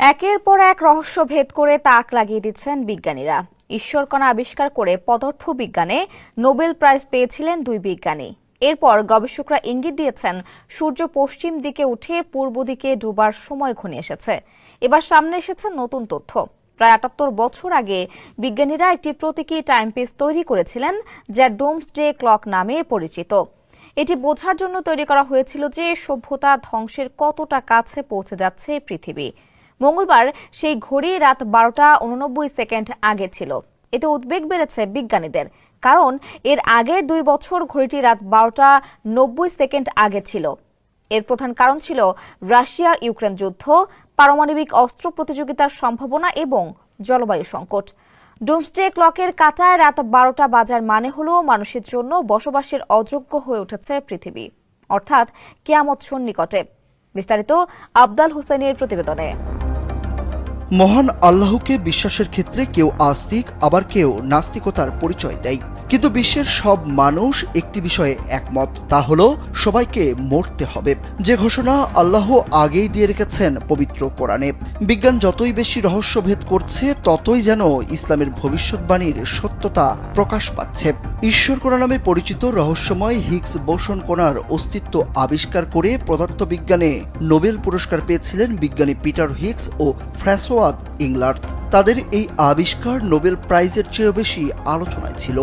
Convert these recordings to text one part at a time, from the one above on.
একের পর এক রহস্য ভেদ করে তাক লাগিয়ে দিচ্ছেন বিজ্ঞানীরা। ঈশ্বরকণা আবিষ্কার করে পদার্থ বিজ্ঞানে নোবেল প্রাইজ পেয়েছিলেন দুই বিজ্ঞানী। এরপর গবেষকরা ইঙ্গিত দিয়েছেন সূর্য পশ্চিম দিকে উঠে পূর্ব দিকে ডুবার সময় ঘনিয়ে এসেছে। এবার সামনে এসেছে নতুন তথ্য। প্রায় ৭৮ বছর আগে বিজ্ঞানীরা একটি প্রতীকী টাইমপিস তৈরি করেছিলেন, যা ডোমসডে ক্লক নামে পরিচিত। এটি বোঝার জন্য তৈরি করা হয়েছিল যে সভ্যতা ধ্বংসের কতটা কাছে পৌঁছে যাচ্ছে পৃথিবী। মঙ্গলবার সেই ঘড়ি রাত ১২টা ৮৯ আগে ছিল। এতে উদ্বেগ বেড়েছে বিজ্ঞানীদের, কারণ এর আগের ২ বছর ঘড়িটি রাত ১২টা ৯০ আগে ছিল। এর প্রধান কারণ ছিল রাশিয়া ইউক্রেন যুদ্ধ, পারমাণবিক অস্ত্র প্রতিযোগিতার সম্ভাবনা এবং জলবায়ু সংকট। ডুমসডে ক্লকের কাঁটায় রাত ১২টা বাজার মানে হলো মানুষের জন্য বসবাসের অযোগ্য হয়ে উঠেছে পৃথিবী, অর্থাৎ কিয়ামত সন্নিকটে। বিস্তারিত আফদাল হোসেনের প্রতিবেদনে। মহান আল্লাহকে বিশ্বাসের ক্ষেত্রে কেউ আস্তিক, আবার কেউ নাস্তিকতার পরিচয় দেয়। কিন্তু বিশ্বের সব মানুষ একটি বিষয়ে একমত, তা হলো সবাইকে মরতে হবে, যে ঘোষণা আল্লাহ আগেই দিয়ে রেখেছেন পবিত্র কোরআনে। বিজ্ঞান যতই বেশি রহস্যভেদ করছে, ততই যেন ইসলামের ভবিষ্যৎবাণীর সত্যতা প্রকাশ পাচ্ছে। ঈশ্বরকণা নামে পরিচিত রহস্যময় হিগস বোসন কণার অস্তিত্ব আবিষ্কার করে পদার্থবিজ্ঞানে নোবেল পুরস্কার পেয়েছিলেন বিজ্ঞানী পিটার হিগস ও ফ্রাঁসোয়া ইংলার্ট। তাদের এই আবিষ্কার নোবেল প্রাইজের চেয়েও বেশি আলোচনায় ছিল।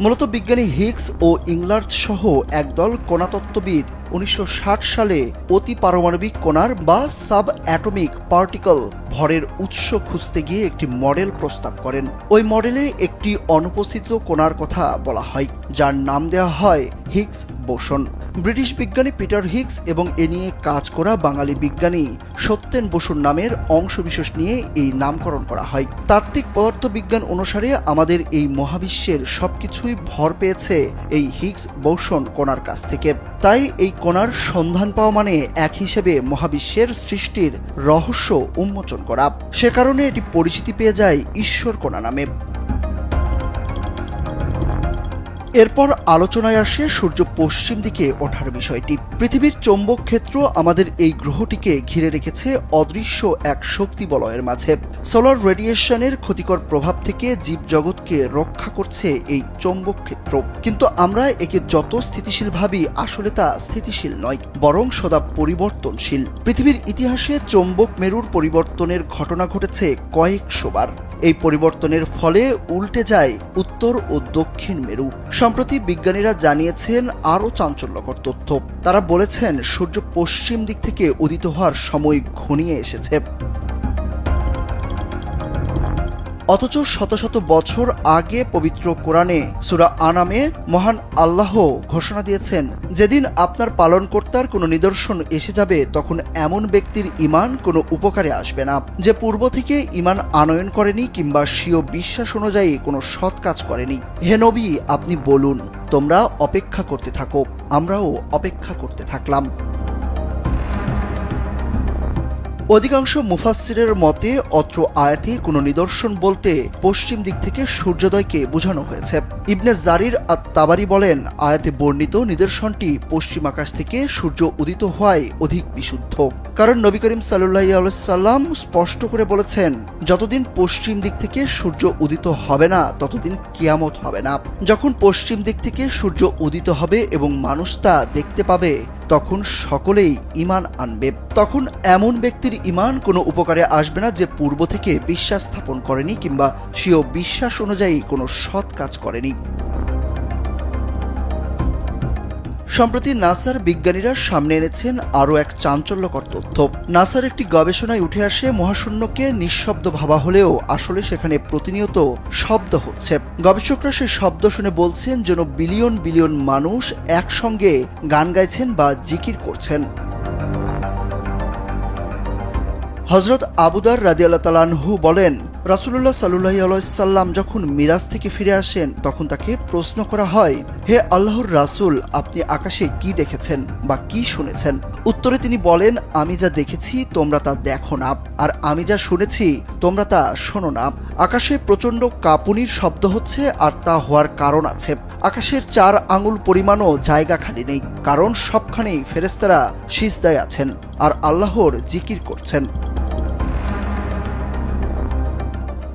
মূলত বিজ্ঞানী হিগস ও ইংলার্ট সহ একদল কণাতত্ত্ববিদ ১৯৬০ সালে অতি পারমাণবিক কণার বা সাব অ্যাটমিক পার্টিকল ভরের উৎস খুঁজতে গিয়ে একটি মডেল প্রস্তাব করেন। ওই মডেলে একটি অনুপস্থিত কণার কথা বলা হয়, যার নাম দেওয়া হয় হিগস বোসন। ব্রিটিশ বিজ্ঞানী পিটার হিগস এবং এ নিয়ে কাজ করা বাঙালি বিজ্ঞানী সত্যেন বসুর নামের অংশবিশেষ নিয়ে এই নামকরণ করা হয়। তাত্ত্বিক পদার্থবিজ্ঞান অনুসারে আমাদের এই মহাবিশ্বের সবকিছুই ভর পেয়েছে এই হিগস বোসন কণার কাছ থেকে। তাই এই কণার সন্ধান পাওয়া মানে এক হিসেবে মহাবিশ্বের সৃষ্টির রহস্য উন্মোচন করা। সে কারণে এটি পরিচিতি পেয়ে যায় ঈশ্বরকণা নামে। এরপর আলোচনায় আসে সূর্য পশ্চিম দিকে ওঠার বিষয়টি। পৃথিবীর চৌম্বক ক্ষেত্র আমাদের এই গ্রহটিকে ঘিরে রেখেছে অদৃশ্য এক শক্তি বলয়ের মাঝে। সোলার রেডিয়েশনের ক্ষতিকর প্রভাব থেকে জীবজগৎকে রক্ষা করছে এই চৌম্বক ক্ষেত্র। কিন্তু আমরা একে যত স্থিতিশীল ভাবি, আসলে তা স্থিতিশীল নয়, বরং সদা পরিবর্তনশীল। পৃথিবীর ইতিহাসে চৌম্বক মেরুর পরিবর্তনের ঘটনা ঘটেছে কয়েকশোবার। এই পরিবর্তনের ফলে উল্টে যায় উত্তর ও দক্ষিণ মেরু। সম্প্রতি বিজ্ঞানীরা জানিয়েছেন আরও চাঞ্চল্যকর তথ্য। তারা বলেছেন সূর্য পশ্চিম দিক থেকে উদিত হওয়ার সময় ঘনিয়ে এসেছে। অথচ শত শত বছর আগে পবিত্র কোরআনে সূরা আনামে মহান আল্লাহ ঘোষণা দিয়েছেন, যেদিন আপনার পালনকর্তার কোনো নিদর্শন এসে যাবে, তখন এমন ব্যক্তির ঈমান কোনো উপকারে আসবে না, যে পূর্ব থেকে ঈমান আনয়ন করেনি কিংবা স্বীয় বিশ্বাস অনুযায়ী কোনো সৎ কাজ করেনি। হে নবী, আপনি বলুন, তোমরা অপেক্ষা করতে থাকো, আমরাও অপেক্ষা করতে থাকলাম। অধিকাংশ মুফাসসিরের মতে অত্র আয়াতে কোনো নিদর্শন বলতে পশ্চিম দিক থেকে সূর্যোদয়কে বোঝানো হয়েছে। ইবনে জারির আত-তাবারি বলেন, আয়াতে বর্ণিত নিদর্শনটি পশ্চিম আকাশ থেকে সূর্য উদিত হওয়ায় অধিক বিশুদ্ধ। কারণ নবী করিম সাল্লাল্লাহু আলাইহি সাল্লাম স্পষ্ট করে বলেছেন, যতদিন পশ্চিম দিক থেকে সূর্য উদিত হবে না, ততদিন কিয়ামত হবে না। যখন পশ্চিম দিক থেকে সূর্য উদিত হবে এবং মানুষ তা দেখতে পাবে, তখন সকলেই ঈমান আনবে। তখন এমন ব্যক্তির ঈমান কোনো উপকারে আসবে না, যে পূর্ব থেকে বিশ্বাস স্থাপন করেনি কিংবা স্বীয় বিশ্বাস অনুযায়ী কোনো সৎ কাজ করেনি। সম্প্রতি নাসার বিজ্ঞানীরা সামনে এনেছেন আরও এক চাঞ্চল্যকর তথ্য। নাসার একটি গবেষণায় উঠে আসে, মহাশূন্যকে নিঃশব্দ ভাবা হলেও আসলে সেখানে প্রতিনিয়ত শব্দ হচ্ছে। গবেষকরা সে শব্দ শুনে বলছেন যেন বিলিয়ন বিলিয়ন মানুষ একসঙ্গে গান গাইছেন বা জিকির করছেন। হযরত আবু যর রাদিয়াল্লাহু তাআলা আনহু বলেন, রাসূলুল্লাহ সাল্লাল্লাহু আলাইহি সাল্লাম যখন মিরাজ থেকে ফিরে আসেন তখন তাকে প্রশ্ন করা হয়, হে আল্লাহর রাসূল, আপনি আকাশে কি দেখেছেন বা কি শুনেছেন? উত্তরে তিনি বলেন, আমি যা দেখেছি তোমরা তা দেখো না, আর আমি যা শুনেছি তোমরা তা শোনো না। আকাশে প্রচণ্ড কাঁপুনির শব্দ হচ্ছে, আর তা হওয়ার কারণ আছে। আকাশের 4 আঙুল পরিমাণও জায়গা খালি নেই, কারণ সবখানেই ফেরেশতারা সিজদায় আছেন আর আল্লাহর জিকির করছেন।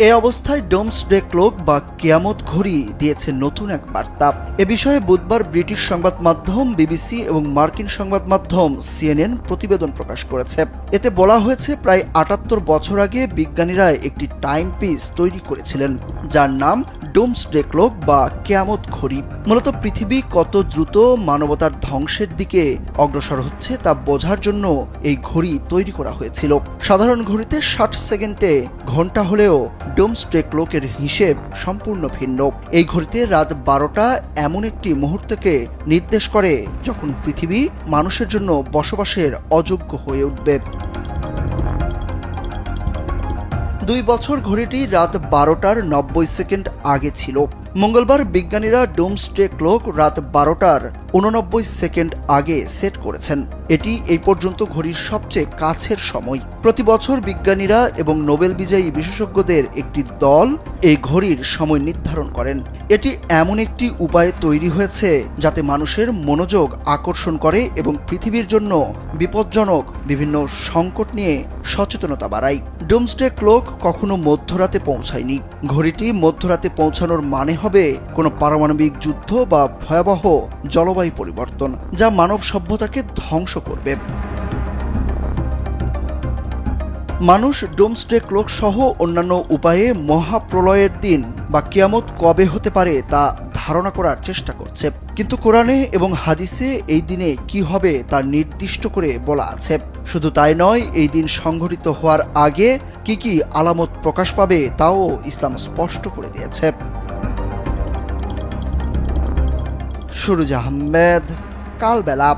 এ অবস্থায় ডোমসডে ক্লক বা কিয়ামত ঘড়ি দিয়েছে নতুন এক বার্তা। এ বিষয়ে বুধবার ব্রিটিশ সংবাদ মাধ্যম বিবিসি এবং মার্কিন সংবাদ মাধ্যম সিএনএন প্রতিবেদন প্রকাশ করেছে। এতে বলা হয়েছে, প্রায় ৭৮ বছর আগে বিজ্ঞানীরা একটি টাইম পিস তৈরি করেছিলেন, যার নাম ডোমসডে ক্লক বা কিয়ামত ঘড়ি। মূলত পৃথিবী কত দ্রুত মানবতার ধ্বংসের দিকে অগ্রসর হচ্ছে তা বোঝার জন্য এই ঘড়ি তৈরি করা হয়েছিল। সাধারণ ঘড়িতে 60 সেকেন্ডে ঘন্টা হলেও ডোমসডে ক্লকের হিসেব সম্পূর্ণ ভিন্ন। এই ঘড়িতে রাত 12টা এমন একটি মুহূর্তকে নির্দেশ করে যখন পৃথিবী মানুষের জন্য বসবাসের অযোগ্য হয়ে উঠবে। 2 বছর ঘড়িটি রাত 12টার 90 সেকেন্ড আগে ছিল। মঙ্গলবার বিজ্ঞানীরা ডোমসডে ক্লক রাত 12টার 89 সেকেন্ড আগে সেট করেছেন। এটি এই পর্যন্ত ঘড়ির সবচেয়ে কাছের সময়। প্রতি বছর বিজ্ঞানীরা এবং নোবেল বিজয়ী বিশেষজ্ঞদের একটি দল এই ঘড়ির সময় নির্ধারণ করেন। এটি এমন একটি উপায়ে তৈরি হয়েছে যাতে মানুষের মনোযোগ আকর্ষণ করে এবং পৃথিবীর জন্য বিপজ্জনক বিভিন্ন সংকট নিয়ে সচেতনতা বাড়ায়। ডোমসডে ক্লক কখনো মধ্যরাতে পৌঁছায়নি। ঘড়িটি মধ্যরাতে পৌঁছানোর মানে হবে কোনো পারমাণবিক যুদ্ধ বা ভয়াবহ জলবায়ু পরিবর্তন, যা মানব সভ্যতাকে ধ্বংস করবে। মানুষ ডোমসডে ক্লক সহ অন্যান্য উপায়ে মহাপ্রলয়ের দিন বা কিয়ামত কবে হতে পারে তা ধারণা করার চেষ্টা করছে, কিন্তু কোরআনে এবং হাদিসে এই দিনে কি হবে তা নির্দিষ্ট করে বলা আছে। শুধু তাই নয়, এই দিন সংঘটিত হওয়ার আগে কি কি আলামত প্রকাশ পাবে তাও ইসলাম স্পষ্ট করে দিয়েছে। সুরুজ আহমেদ, কালবেলা।